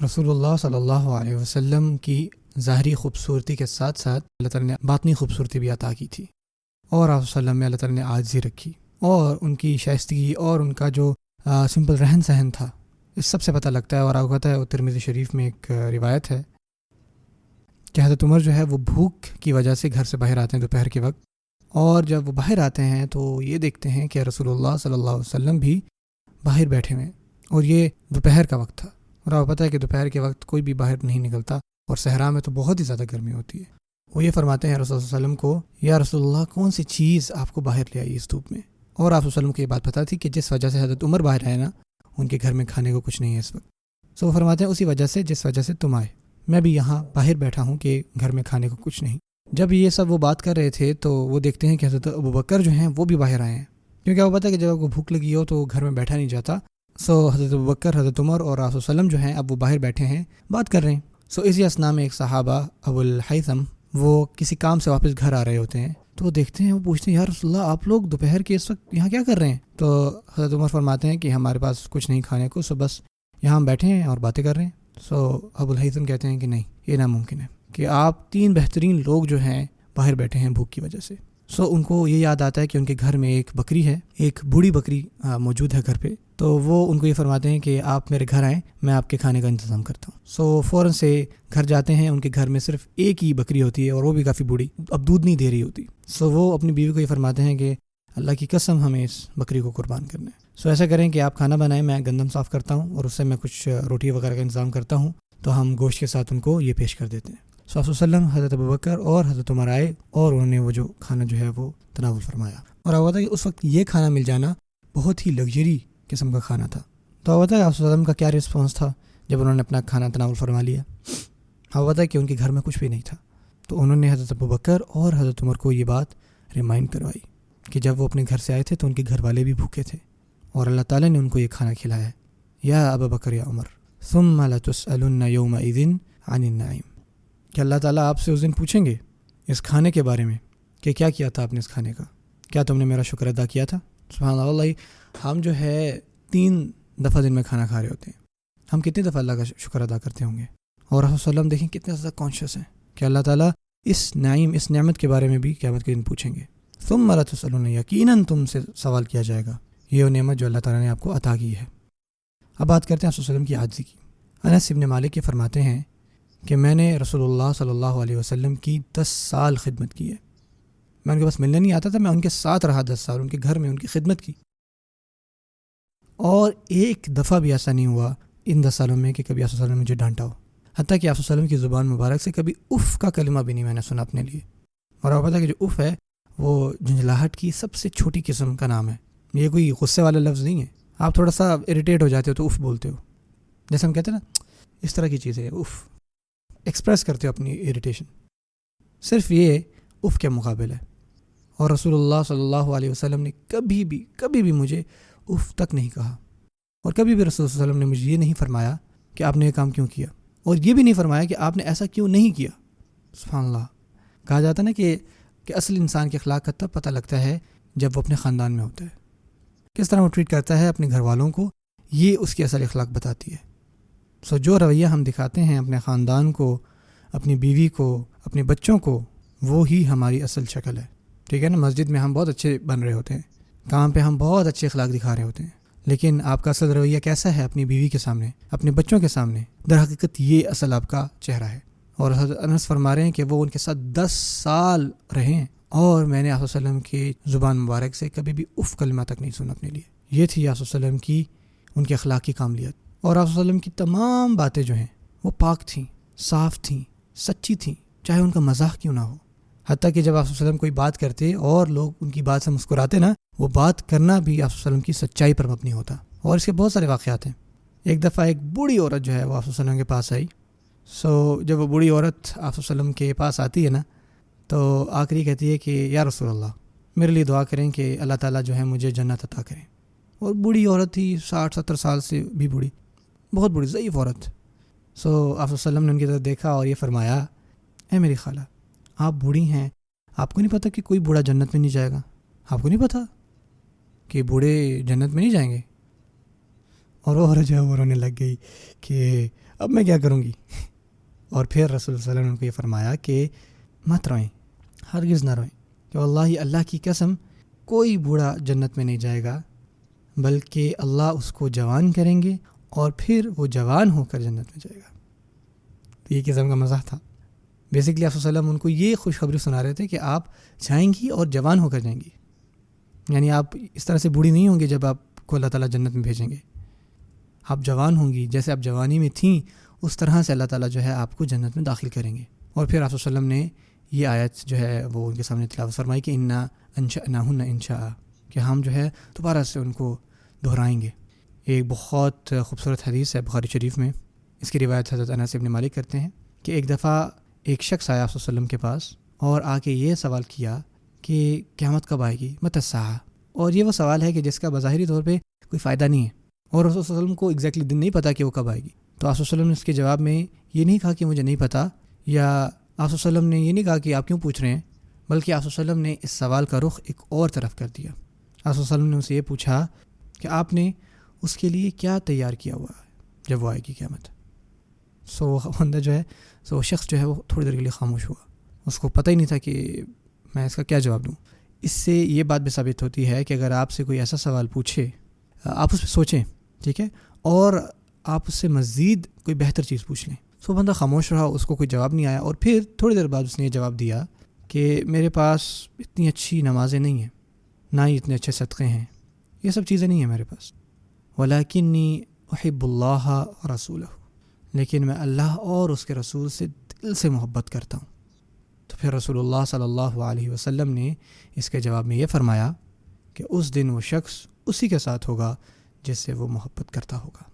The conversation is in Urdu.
رسول اللہ صلی اللہ علیہ وسلم کی ظاہری خوبصورتی کے ساتھ ساتھ اللہ تعالیٰ نے باطنی خوبصورتی بھی عطا کی تھی، اور آپ صلی اللہ علیہ وسلم میں اللہ تعالیٰ نے عاجزی رکھی، اور ان کی شائستگی اور ان کا جو سمپل رہن سہن تھا، اس سب سے پتہ لگتا ہے۔ اور آپ کو پتہ ہے ترمذی شریف میں ایک روایت ہے کہ حضرت عمر جو ہے وہ بھوک کی وجہ سے گھر سے باہر آتے ہیں دوپہر کے وقت، اور جب وہ باہر آتے ہیں تو یہ دیکھتے ہیں کہ رسول اللہ صلی اللہ علیہ وسلم بھی باہر بیٹھے ہوئے ہیں، اور یہ دوپہر کا وقت تھا، اور آپ کو پتہ ہے کہ دوپہر کے وقت کوئی بھی باہر نہیں نکلتا، اور صحرا میں تو بہت ہی زیادہ گرمی ہوتی ہے۔ وہ یہ فرماتے ہیں رسول اللہ صلی اللہ علیہ وسلم کو، یا رسول اللہ کون سی چیز آپ کو باہر لے آئی اس دھوپ میں؟ اور آپ صلی اللہ علیہ وسلم کو یہ بات پتہ تھی کہ جس وجہ سے حضرت عمر باہر آئے نا، ان کے گھر میں کھانے کو کچھ نہیں ہے اس وقت، وہ فرماتے ہیں اسی وجہ سے جس وجہ سے تم آئے، میں بھی یہاں باہر بیٹھا ہوں کہ گھر میں کھانے کو کچھ نہیں۔ جب یہ سب وہ بات کر رہے تھے تو وہ دیکھتے ہیں کہ حضرت ابوبکر جو ہیں وہ بھی باہر آئے ہیں، کیونکہ وہ پتہ ہے کہ جب آپ کو بھوک لگی ہو تو گھر میں بیٹھا نہیں جاتا۔ حضرت ابوبکر، حضرت عمر اور رسول اللہ وسلم جو ہیں اب وہ باہر بیٹھے ہیں، بات کر رہے ہیں۔ اسی اسنا میں ایک صحابہ ابو الحیثم وہ کسی کام سے واپس گھر آ رہے ہوتے ہیں، تو وہ دیکھتے ہیں، وہ پوچھتے ہیں یا رسول اللہ آپ لوگ دوپہر کے اس وقت یہاں کیا کر رہے ہیں؟ تو حضرت عمر فرماتے ہیں کہ ہمارے پاس کچھ نہیں کھانے کو، بس یہاں ہم بیٹھے ہیں اور باتیں کر رہے ہیں۔ ابو الحیثم کہتے ہیں کہ نہیں، یہ ناممکن ہے کہ آپ 3 بہترین لوگ جو ہیں باہر بیٹھے ہیں بھوک کی وجہ سے۔ ان کو یہ یاد آتا ہے کہ ان کے گھر میں ایک بکری ہے، ایک بوڑھی بکری موجود ہے گھر پہ، تو وہ ان کو یہ فرماتے ہیں کہ آپ میرے گھر آئیں، میں آپ کے کھانے کا انتظام کرتا ہوں۔ فوراً سے گھر جاتے ہیں، ان کے گھر میں صرف ایک ہی بکری ہوتی ہے اور وہ بھی کافی بوڑھی، اب دودھ نہیں دے رہی ہوتی۔ وہ اپنی بیوی کو یہ فرماتے ہیں کہ اللہ کی قسم ہمیں اس بکری کو قربان کرنا ہے، ایسا کریں کہ آپ کھانا بنائیں، میں گندم صاف کرتا ہوں اور اس سے میں کچھ روٹی وغیرہ کا انتظام کرتا ہوں، تو ہم گوشت کے ساتھ ان کو یہ پیش کر دیتے ہیں۔ صلی اللہ علیہ وسلم، حضرت ابوبکر اور حضرت عمر آئے اور انہوں نے وہ جو کھانا جو ہے وہ تناول فرمایا، اور آپ بتا کہ اس وقت یہ کھانا مل جانا بہت ہی لگژری قسم کا کھانا تھا۔ تو آپ بتائیں آپ صلی اللہ علیہ وسلم کا کیا رسپانس تھا جب انہوں نے اپنا کھانا تناول فرما لیا؟ آپ بتائیں کہ ان کے گھر میں کچھ بھی نہیں تھا، تو انہوں نے حضرت ابوبکر اور حضرت عمر کو یہ بات ریمائنڈ کروائی کہ جب وہ اپنے گھر سے آئے تھے تو ان کے گھر والے بھی بھوکے تھے، اور اللہ تعالیٰ نے ان کو یہ کھانا کھلایا ہے۔ یا ابوبکر یا عمر ثم لتسألن یومئذ عن النعیم، کہ اللہ تعالیٰ آپ سے اس دن پوچھیں گے اس کھانے کے بارے میں کہ کیا کیا تھا آپ نے اس کھانے کا، کیا تم نے میرا شکر ادا کیا تھا؟ سبحان اللہ، ہم جو ہے 3 دفعہ دن میں کھانا کھا رہے ہوتے ہیں، ہم کتنی دفعہ اللہ کا شکر ادا کرتے ہوں گے؟ اور رسول اللہ علیہ وسلم دیکھیں کتنے زیادہ کانشیس ہیں کہ اللہ تعالیٰ اس نعیم، اس نعمت کے بارے میں بھی قیامت کے دن پوچھیں گے۔ ثم لتسألن، یقیناً تم سے سوال کیا جائے گا، یہ وہ نعمت جو اللہ تعالیٰ نے آپ کو عطا کی ہے۔ اب بات کرتے ہیں رسول اللہ علیہ وسلم کی عاجزی کی۔ انس بن مالک یہ فرماتے ہیں کہ میں نے رسول اللہ صلی اللہ علیہ وسلم کی 10 سال خدمت کی ہے، میں ان کے پاس ملنے نہیں آتا تھا، میں ان کے ساتھ رہا 10 سال، ان کے گھر میں ان کی خدمت کی، اور ایک دفعہ بھی ایسا نہیں ہوا ان 10 سالوں میں کہ کبھی آپ صلی اللہ علیہ وسلم نے مجھے ڈانٹا ہو، حتیٰ کہ آپ صلی اللہ علیہ وسلم کی زبان مبارک سے کبھی اف کا کلمہ بھی نہیں میں نے سنا اپنے لیے۔ اور آپ پتہ ہے کہ جو اف ہے وہ جھنجھلاہٹ کی سب سے چھوٹی قسم کا نام ہے، یہ کوئی غصے والا لفظ نہیں ہے، آپ تھوڑا سا اریٹیٹ ہو جاتے ہو تو اف بولتے ہو، جیسے ہم کہتے ہیں نا، اس طرح کی چیز ہے اف، ایکسپریس کرتے ہو اپنی اریٹیشن، صرف یہ اف کے مقابل ہے۔ اور رسول اللہ صلی اللہ علیہ وسلم نے کبھی بھی مجھے اف تک نہیں کہا، اور کبھی بھی رسول اللہ صلی اللہ علیہ وسلم نے مجھے یہ نہیں فرمایا کہ آپ نے یہ کام کیوں کیا، اور یہ بھی نہیں فرمایا کہ آپ نے ایسا کیوں نہیں کیا۔ سبحان اللہ، کہا جاتا ہے نا کہ اصل انسان کے اخلاق کا تب پتہ لگتا ہے جب وہ اپنے خاندان میں ہوتا ہے، کس طرح وہ ٹریٹ کرتا ہے اپنے گھر والوں کو، یہ اس کی اصل اخلاق بتاتی ہے۔ جو رویہ ہم دکھاتے ہیں اپنے خاندان کو، اپنی بیوی کو، اپنے بچوں کو، وہ ہی ہماری اصل شکل ہے، ٹھیک ہے نا؟ مسجد میں ہم بہت اچھے بن رہے ہوتے ہیں، کام پہ ہم بہت اچھے اخلاق دکھا رہے ہوتے ہیں، لیکن آپ کا اصل رویہ کیسا ہے اپنی بیوی کے سامنے، اپنے بچوں کے سامنے؟ در حقیقت یہ اصل آپ کا چہرہ ہے۔ اور حضرت انس فرما رہے ہیں کہ وہ ان کے ساتھ 10 سال رہے ہیں، اور میں نے آپ صلی اللہ علیہ وسلم کی زبان مبارک سے کبھی بھی اف کلمہ تک نہیں سنا اپنے لیے۔ یہ تھی آپ صلی اللہ علیہ وسلم کی ان کے اخلاق کی کاملیت۔ اور آپ صلی اللہ علیہ وسلم کی تمام باتیں جو ہیں وہ پاک تھیں، صاف تھیں، سچی تھیں، چاہے ان کا مزاح کیوں نہ ہو۔ حتیٰ کہ جب آپ صلی اللہ علیہ وسلم کوئی بات کرتے اور لوگ ان کی بات سے مسکراتے نا، وہ بات کرنا بھی آپ صلی اللہ علیہ وسلم کی سچائی پر مبنی ہوتا۔ اور اس کے بہت سارے واقعات ہیں۔ ایک دفعہ ایک بوڑھی عورت جو ہے وہ آپ صلی اللہ علیہ وسلم کے پاس آئی۔ جب وہ بوڑھی عورت آپ صلی اللہ علیہ وسلم کے پاس آتی ہے نا، تو آخری کہتی ہے کہ یا رسول اللہ میرے لیے دعا کریں کہ اللہ تعالیٰ جو ہے مجھے جنت عطا کریں۔ اور بوڑھی عورت تھی، 60-70 سال سے بھی بوڑھی، بہت بوڑھی ضعیف عورت۔ آپ صلی اللہ علیہ وسلم نے ان کی طرف دیکھا اور یہ فرمایا، اے میری خالہ، آپ بوڑھی ہیں، آپ کو نہیں پتہ کہ کوئی بوڑھا جنت میں نہیں جائے گا؟ آپ کو نہیں پتہ کہ بوڑھے جنت میں نہیں جائیں گے؟ اور وہ عورت جو ہے وہ رونے لگ گئی کہ اب میں کیا کروں گی. اور پھر رسول صلی اللہ علیہ وسلم نے ان کو یہ فرمایا کہ مت روئیں، ہرگز نہ روئیں، کہ واللہ اللہ کی قسم کوئی بوڑھا جنت میں نہیں جائے گا، بلکہ اللہ اس کو جوان کریں گے اور پھر وہ جوان ہو کر جنت میں جائے گا. تو یہ قسم کا مزاح تھا. بیسکلی آپ صلی اللہ علیہ وسلم ان کو یہ خوشخبری سنا رہے تھے کہ آپ جائیں گی اور جوان ہو کر جائیں گی، یعنی آپ اس طرح سے بوڑھی نہیں ہوں گے جب آپ کو اللہ تعالیٰ جنت میں بھیجیں گے. آپ جوان ہوں گی، جیسے آپ جوانی میں تھیں اس طرح سے اللہ تعالیٰ جو ہے آپ کو جنت میں داخل کریں گے. اور پھر آپ صلی اللہ علیہ وسلم نے یہ آیت جو ہے وہ ان کے سامنے تلاوت فرمائی کہ انا انشأناہن انشاء، کہ ہم جو ہے دوبارہ سے ان کو دہرائیں گے. ایک بہت خوبصورت حدیث ہے بخاری شریف میں، اس کی روایت حضرت انس بن مالک کرتے ہیں کہ ایک دفعہ ایک شخص آیا آپ صلی اللہ علیہ وسلم کے پاس اور آ کے یہ سوال کیا کہ قیامت کب آئے گی، متی الساعہ. اور یہ وہ سوال ہے کہ جس کا بظاہری طور پہ کوئی فائدہ نہیں ہے، اور رسول صلی اللہ علیہ وسلم کو ایگزیکٹلی دن نہیں پتہ کہ وہ کب آئے گی. تو آپ صلی اللہ علیہ وسلم نے اس کے جواب میں یہ نہیں کہا کہ مجھے نہیں پتہ، یا آپ صلی اللہ علیہ وسلم نے یہ نہیں کہا کہ آپ کیوں پوچھ رہے ہیں، بلکہ آپ صلی اللہ علیہ وسلم نے اس سوال کا رخ ایک اور طرف کر دیا. آپ صلی اللہ علیہ وسلم نے اسے یہ پوچھا کہ آپ نے اس کے لیے کیا تیار کیا ہوا ہے جب وہ آئے گی قیامت. سو بندہ جو ہے، سو شخص جو ہے وہ تھوڑی دیر کے لیے خاموش ہوا، اس کو پتہ ہی نہیں تھا کہ میں اس کا کیا جواب دوں. اس سے یہ بات بھی ثابت ہوتی ہے کہ اگر آپ سے کوئی ایسا سوال پوچھے، آپ اس پہ سوچیں، ٹھیک ہے، اور آپ اس سے مزید کوئی بہتر چیز پوچھ لیں. سو بندہ خاموش رہا، اس کو کوئی جواب نہیں آیا، اور پھر تھوڑی دیر بعد اس نے یہ جواب دیا کہ میرے پاس اتنی اچھی نمازیں نہیں ہیں، نہ ہی اتنے اچھے صدقے ہیں، یہ سب چیزیں نہیں ہیں میرے پاس. ولیکنی احب اللہ ورسولہ، لیکن میں اللہ اور اس کے رسول سے دل سے محبت کرتا ہوں. تو پھر رسول اللہ صلی اللہ علیہ وسلم نے اس کے جواب میں یہ فرمایا کہ اس دن وہ شخص اسی کے ساتھ ہوگا جس سے وہ محبت کرتا ہوگا.